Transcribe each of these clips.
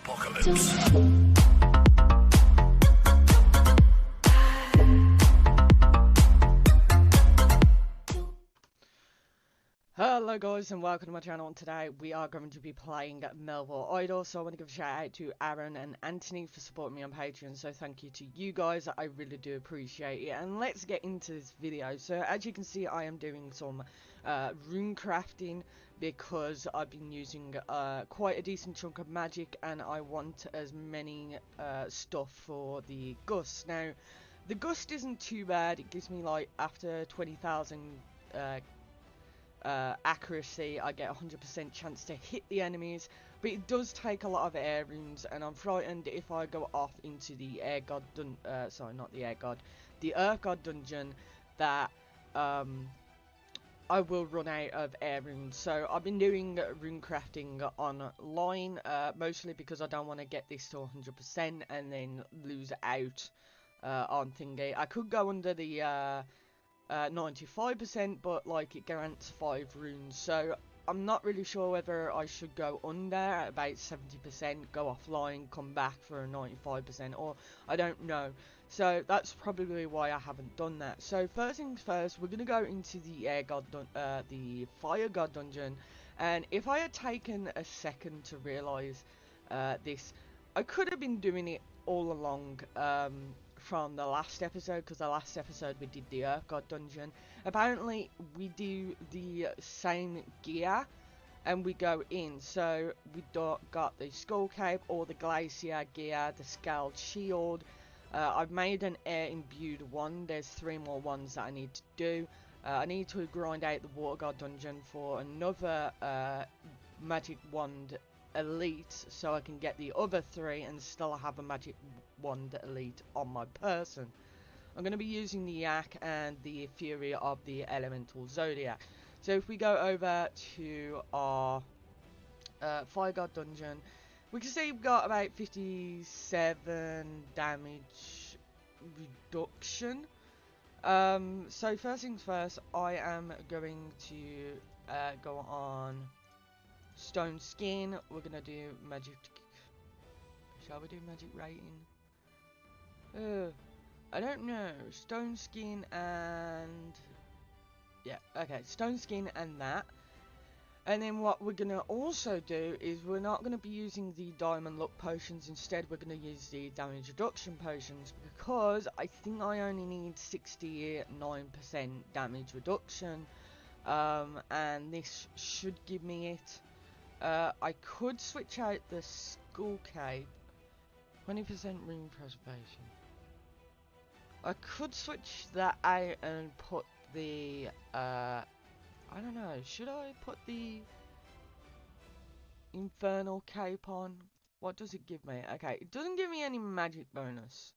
apocalypse. Hello guys and welcome to my channel, and today we are going to be playing Melvor Idol. So I want to give a shout out to Aaron and Anthony for supporting me on Patreon, so thank you to you guys, I really do appreciate it. And let's get into this video. So as you can see, I am doing some rune crafting because I've been using quite a decent chunk of magic, and I want as many stuff for the gust. Now the gust isn't too bad, it gives me like after 20,000 accuracy, I get 100% chance to hit the enemies, but it does take a lot of air runes, and I'm frightened if I go off into the air god sorry, not the air god, the earth god dungeon, that I will run out of air runes. So I've been doing rune crafting online, mostly because I don't want to get this to 100% and then lose out on thingy. I could go under the 95%, but like it grants 5 runes, so I'm not really sure whether I should go under at about 70%, go offline, come back for a 95%, or I don't know. So that's probably why I haven't done that. So first things first, we're gonna go into the the fire god dungeon, and if I had taken a second to realize this, I could have been doing it all along from the last episode, because the last episode we did the Earth God dungeon. Apparently we do the same gear and we go in, so we got the skull cape or the glacier gear, the scaled shield. I've made an air imbued one. There's 3 more ones that I need to do. I need to grind out the water god dungeon for another magic wand elite, so I can get the other 3 and still have a magic wand elite on my person. I'm going to be using the yak and the fury of the elemental zodiac. So if we go over to our fire god dungeon, we can see we've got about 57 damage reduction. So first things first, I am going to go on stone skin. We're gonna do magic. Shall we do magic rating? I don't know. Stone skin and yeah, okay, stone skin and that. And then what we're gonna also do is we're not gonna be using the diamond luck potions. Instead, we're gonna use the damage reduction potions, because I think I only need 69% damage reduction, and this should give me it. I could switch out the skull cape, 20% rune preservation. I could switch that out and put the, I don't know, should I put the infernal cape on? What does it give me? Okay, it doesn't give me any magic bonus.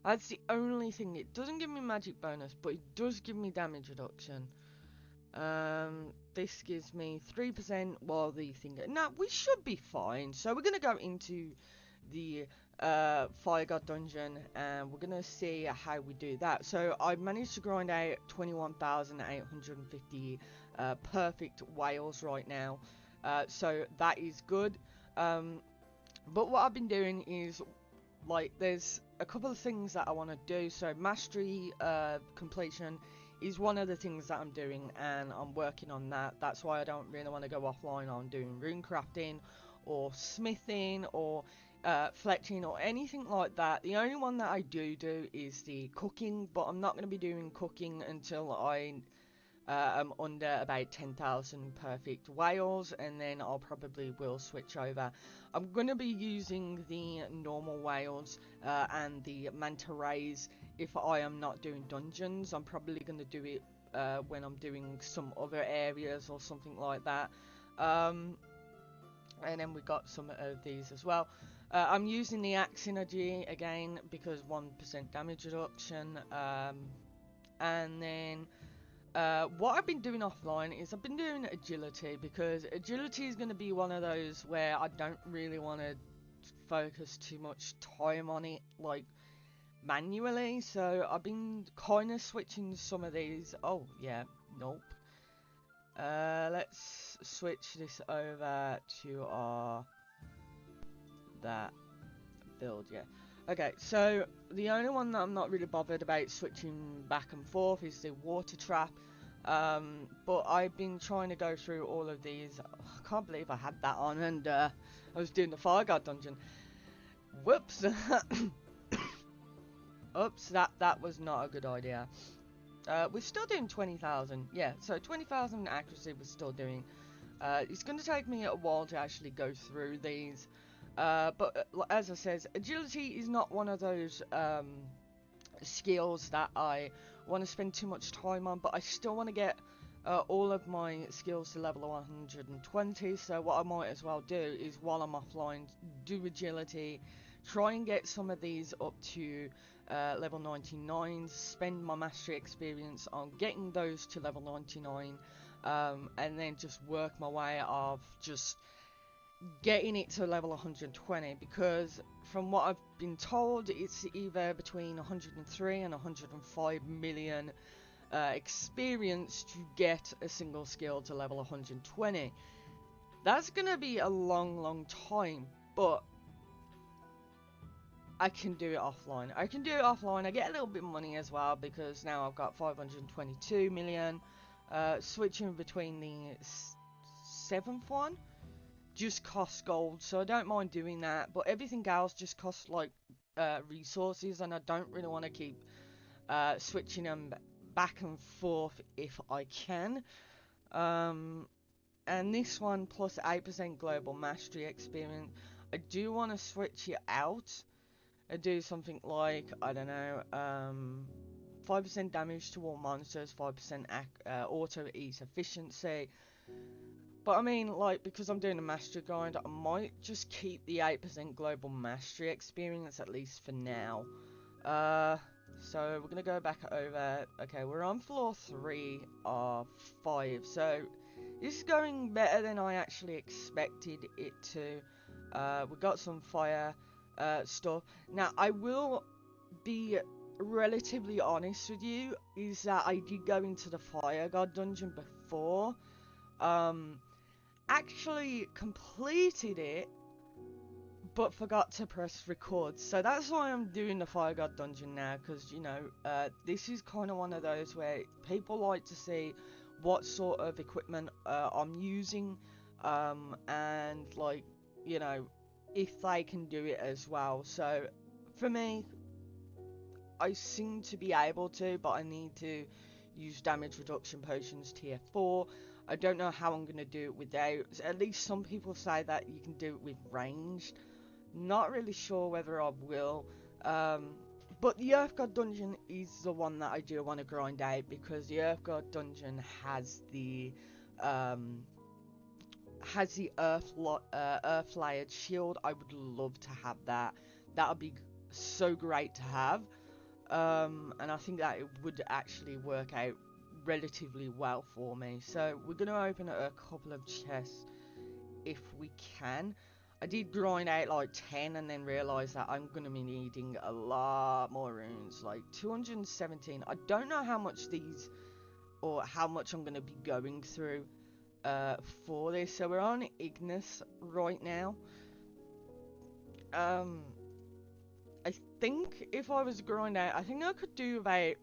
That's the only thing. It doesn't give me magic bonus, but it does give me damage reduction. This gives me 3% while the thing. No, we should be fine. So we're gonna go into the fire god dungeon and we're gonna see how we do that. So I've managed to grind out 21,850 perfect whales right now. So that is good. But what I've been doing is, like, there's a couple of things that I want to do. So mastery completion is one of the things that I'm doing, and I'm working on that. That's why I don't really want to go offline on doing rune crafting or smithing or fletching or anything like that. The only one that I do is the cooking, but I'm not going to be doing cooking until I am under about 10,000 perfect whales, and then I'll probably will switch over. I'm going to be using the normal whales and the manta rays if I am not doing dungeons. I'm probably going to do it when I'm doing some other areas or something like that. And then we got some of these as well. I'm using the axe synergy again because 1% damage reduction. And then what I've been doing offline is I've been doing agility, because agility is going to be one of those where I don't really want to focus too much time on it, like manually. So I've been kind of switching some of these. Oh yeah, nope. Let's switch this over to our that build, yeah. Okay, so the only one that I'm not really bothered about switching back and forth is the water trap. But I've been trying to go through all of these. I can't believe I had that on, and I was doing the Fire God dungeon. Whoops. Oops, that was not a good idea. We're still doing 20,000. Yeah, so 20,000 accuracy we're still doing. It's going to take me a while to actually go through these. But as I said, agility is not one of those skills that I want to spend too much time on, but I still want to get all of my skills to level 120. So what I might as well do is, while I'm offline, do agility, try and get some of these up to level 99, spend my mastery experience on getting those to level 99, and then just work my way of just getting it to level 120, because from what I've been told, it's either between 103 and 105 million experience to get a single skill to level 120. That's gonna be a long time, but I can do it offline. I get a little bit of money as well, because now I've got 522 million. Switching between the 7th one just costs gold, so I don't mind doing that, but everything else just costs like resources, and I don't really want to keep switching them back and forth if I can. And this one plus 8% global mastery experience, I do want to switch it out. I do something like, I don't know, 5% damage to all monsters, 5% auto eat efficiency. But I mean, like, because I'm doing a mastery grind, I might just keep the 8% global mastery experience, at least for now. So we're gonna go back over. Okay, we're on floor 3 of 5, so this is going better than I actually expected it to. We got some fire stuff. Now, I will be relatively honest with you, is that I did go into the Fire God dungeon before. Actually completed it, but forgot to press record. So that's why I'm doing the Fire God dungeon now, because, you know, this is kind of one of those where people like to see what sort of equipment I'm using, and, like, you know, if they can do it as well. So for me, I seem to be able to, but I need to use damage reduction potions tier 4. I don't know how I'm going to do it without. At least some people say that you can do it with ranged. Not really sure whether I will. But the Earth God dungeon is the one that I do want to grind out, because the Earth God dungeon has the earth layered shield. I would love to have that. That would be so great to have. And I think that it would actually work out relatively well for me. So we're going to open a couple of chests if we can. I did grind out like 10 and then realised that I'm going to be needing a lot more runes, like 217. I don't know how much these, or how much I'm going to be going through for this. So we're on Ignis right now. I think if I was to grind out, I think I could do about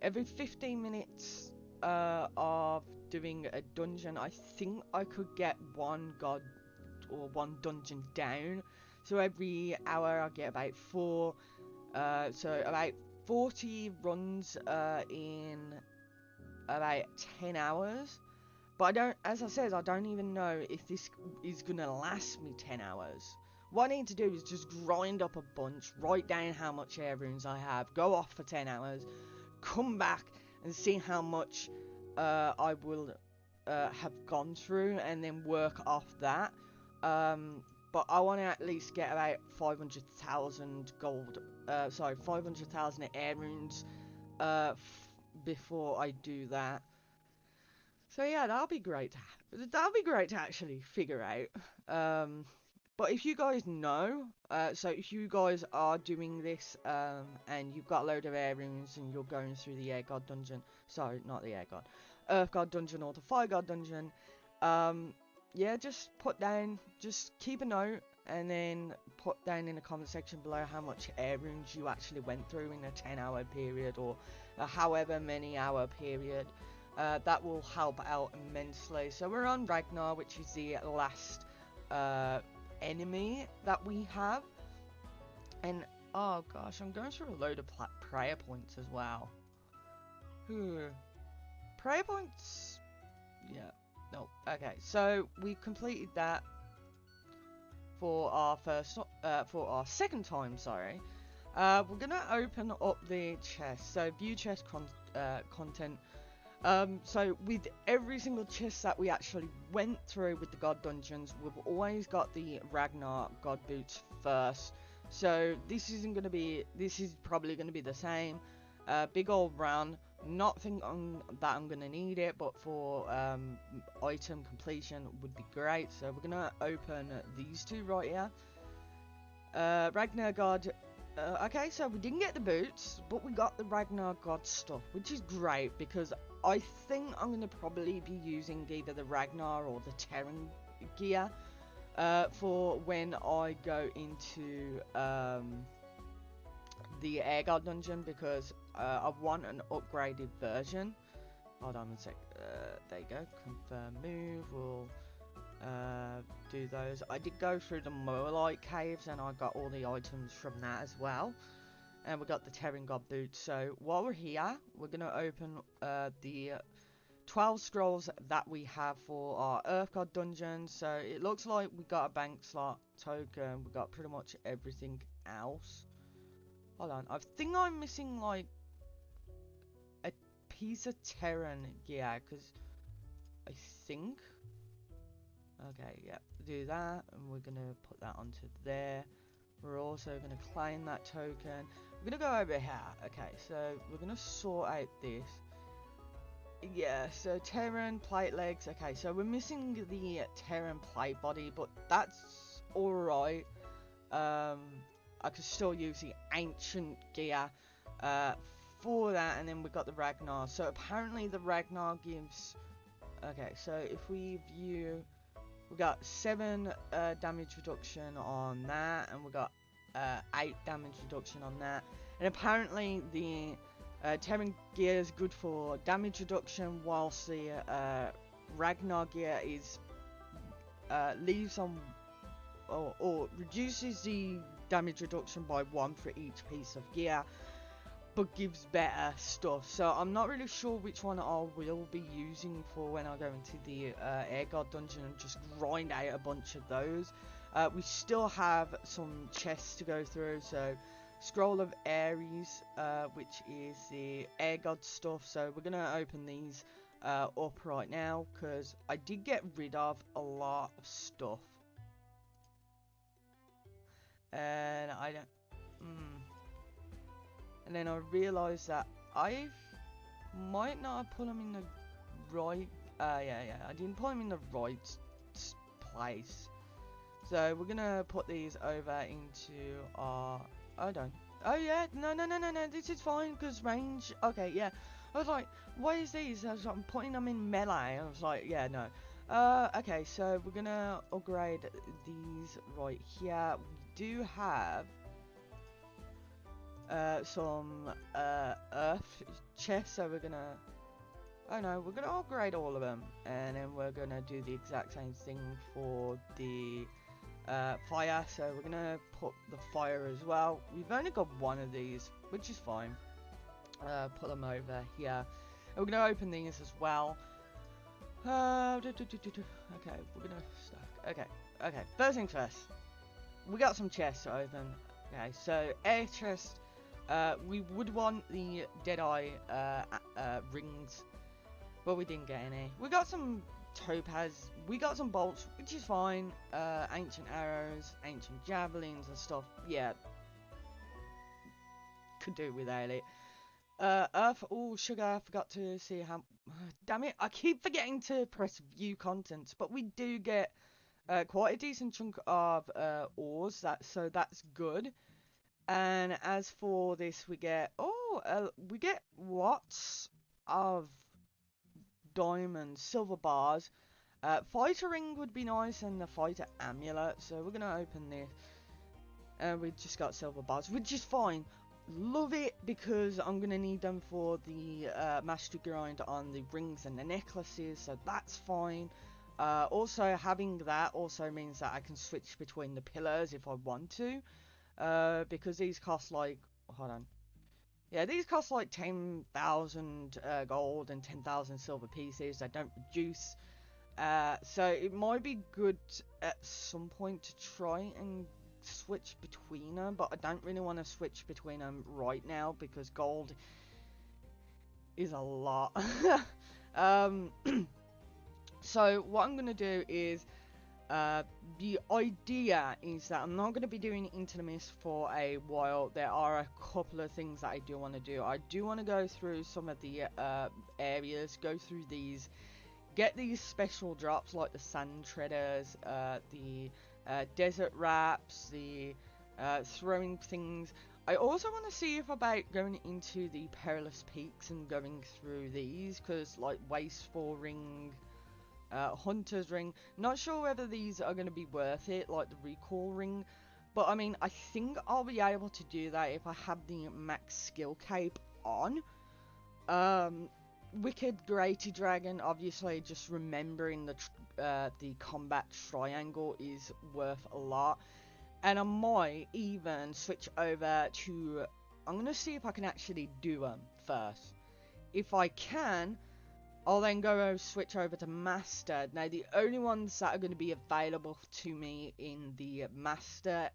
every 15 minutes of doing a dungeon. I think I could get one god or one dungeon down. So every hour I get about 4. So about 40 runs in about 10 hours. But I don't, as I said, I don't even know if this is gonna last me 10 hours. What I need to do is just grind up a bunch, write down how much air runes I have, go off for 10 hours, come back and see how much I will have gone through, and then work off that. But I want to at least get about 500,000 gold, 500,000 air runes before I do that. So yeah, that'll be great. That'll be great to actually figure out. But if you guys know, so if you guys are doing this, and you've got a load of air runes and you're going through the Air God dungeon, sorry, not the Air God, Earth God dungeon or the Fire God dungeon, yeah, just keep a note, and then put down in the comment section below how much air runes you actually went through in a 10-hour period, or a however many hour period. That will help out immensely. So we're on Ragnar, which is the last uh, enemy that we have. And oh gosh, I'm going through a load of prayer points as well. Prayer points. Yeah. No. Okay. So we completed that for our for our second time. Sorry. We're gonna open up the chest. So view chest content. So with every single chest that we actually went through with the God Dungeons, we've always got the Ragnar God Boots first. So this is probably gonna be the same. Big old run. Not think that I'm gonna need it, but for item completion would be great. So we're gonna open these two right here. Ragnar God. Okay, so we didn't get the boots, but we got the Ragnar God stuff, which is great because I think I'm going to probably be using either the Ragnar or the Terran gear for when I go into the Air God dungeon, because I want an upgraded version. Hold on a sec. There you go. Confirm move. We'll do those. I did go through the Moalite caves and I got all the items from that as well. And we got the Terran God boots. So while we're here, we're going to open the 12 scrolls that we have for our Earth God dungeon. So it looks like we got a bank slot token. We got pretty much everything else. Hold on. I think I'm missing like a piece of Terran gear, because I think... Okay, yeah, do that, and we're going to put that onto there. We're also going to claim that token. We're going to go over here. Okay, so we're going to sort out this. Yeah, so Terran plate legs. Okay, so we're missing the Terran plate body, but that's alright. I could still use the ancient gear for that, and then we've got the Ragnar. So apparently the Ragnar gives... Okay, so if we view... We got 7 damage reduction on that, and we got 8 damage reduction on that. And apparently the Terran gear is good for damage reduction, whilst the Ragnar gear is leaves on or reduces the damage reduction by 1 for each piece of gear, but gives better stuff. So I'm not really sure which one I will be using for when I go into the Air God dungeon and just grind out a bunch of those. We still have some chests to go through. So Scroll of Ares, which is the Air God stuff. So we're gonna open these up right now, because I did get rid of a lot of stuff, and I don't. And then I realised that I might not have put them in the right... yeah, I didn't put them in the right place. So we're going to put these over into our... Oh yeah, no, this is fine, because range... Okay, yeah. I was like, why is these? I was like, I'm putting them in melee. I was like, yeah, no. Okay, so we're going to upgrade these right here. We do have... some earth chests, so we're gonna... Oh no, we're gonna upgrade all of them, and then we're gonna do the exact same thing for the fire. So we're gonna put the fire as well. We've only got one of these, which is fine. Put them over here, and we're gonna open these as well. Okay, we're gonna stack. Okay, first things first, we got some chests to open. Okay, so air chest. We would want the Deadeye rings, but we didn't get any. We got some topaz, we got some bolts, which is fine. Ancient arrows, ancient javelins and stuff. Yeah, could do without it. Earth, oh sugar, I forgot to see how... Damn it, I keep forgetting to press view contents, but we do get quite a decent chunk of ores, so that's good. And as for this, we get lots of diamonds, silver bars, Fighter ring would be nice, and the fighter amulet. So we're gonna open this, and we just got silver bars, which is fine. Love it, because I'm gonna need them for the master grind on the rings and the necklaces, so that's fine. Also, having that also means that I can switch between the pillars if I want to, because these cost like, hold on, yeah, these cost like 10,000 gold and 10,000 silver pieces. They don't reduce. So it might be good at some point to try and switch between them, but I don't really want to switch between them right now because gold is a lot. So what I'm going to do is, the idea is that I'm not going to be doing Intermist for a while. There are a couple of things that I do want to do. I do want to go through some of the areas, go through these, get these special drops like the sand treaders, the desert wraps, the throwing things. I also want to see if about going into the perilous peaks and going through these, because like wasteful ring, hunter's ring, not sure whether these are going to be worth it, like the recall ring, but I mean, I think I'll be able to do that if I have the max skill cape on. Wicked Greater Dragon, obviously just remembering the combat triangle is worth a lot, and I might even switch over to, I'm going to see if I can actually do them first. If I can, I'll then go switch over to Master. Now, the only ones that are going to be available to me in the Master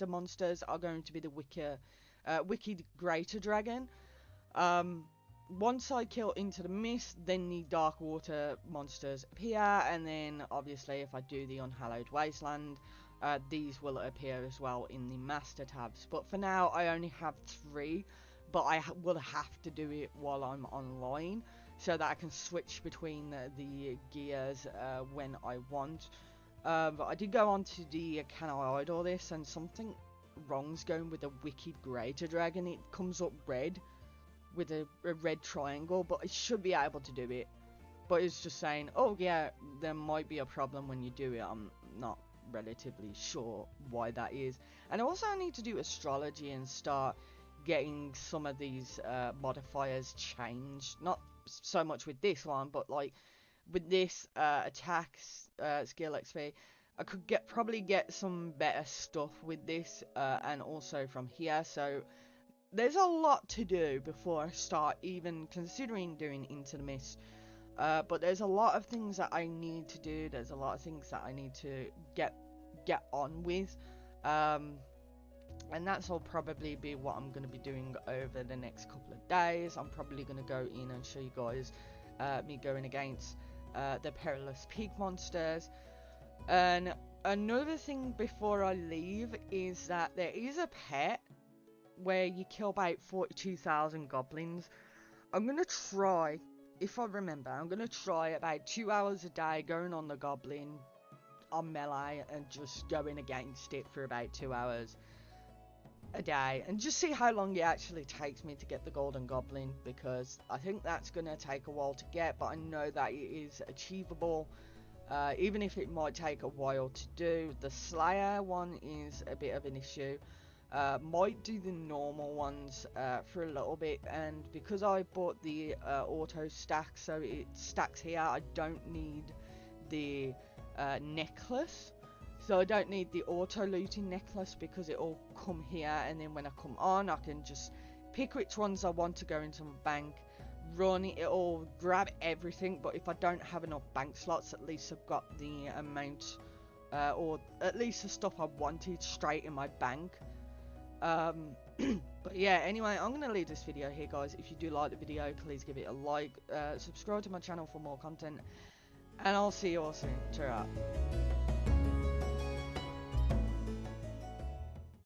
monsters are going to be the Wicked Greater Dragon. Once I kill Into the Mist, then the Dark Water monsters appear, and then obviously if I do the Unhallowed Wasteland, these will appear as well in the Master tabs. But for now, I only have 3. But I will have to do it while I'm online, so that I can switch between the gears when I want. But I did go on to the Can I Idle This, and something wrong's going with the Wicked Greater Dragon. It comes up red with a red triangle, but I should be able to do it. But it's just saying, oh yeah, there might be a problem when you do it. I'm not relatively sure why that is. And I also need to do astrology and start getting some of these modifiers changed, not so much with this one, but like with this attack skill XP, I could probably get some better stuff with this, and also from here. So there's a lot to do before I start even considering doing Into the Mist, but there's a lot of things that I need to do. There's a lot of things that I need to get on with, and that's all probably be what I'm going to be doing over the next couple of days. I'm probably going to go in and show you guys me going against the Perilous Peak monsters. And another thing before I leave is that there is a pet where you kill about 42,000 goblins. I'm going to try, if I remember, I'm going to try about 2 hours a day going on the goblin on melee and just going against it for about 2 hours a day and just see how long it actually takes me to get the golden goblin, because I think that's going to take a while to get, but I know that it is achievable, even if it might take a while to do. The Slayer one is a bit of an issue. Might do the normal ones for a little bit, and because I bought the auto stack, so it stacks here, I don't need the necklace. So I don't need the auto looting necklace, because it'll come here, and then when I come on, I can just pick which ones I want to go into my bank, run, it'll grab everything. But if I don't have enough bank slots, at least I've got the amount, or at least the stuff I wanted straight in my bank. But yeah, anyway, I'm going to leave this video here, guys. If you do like the video, please give it a like, subscribe to my channel for more content, and I'll see you all soon. Cheer out.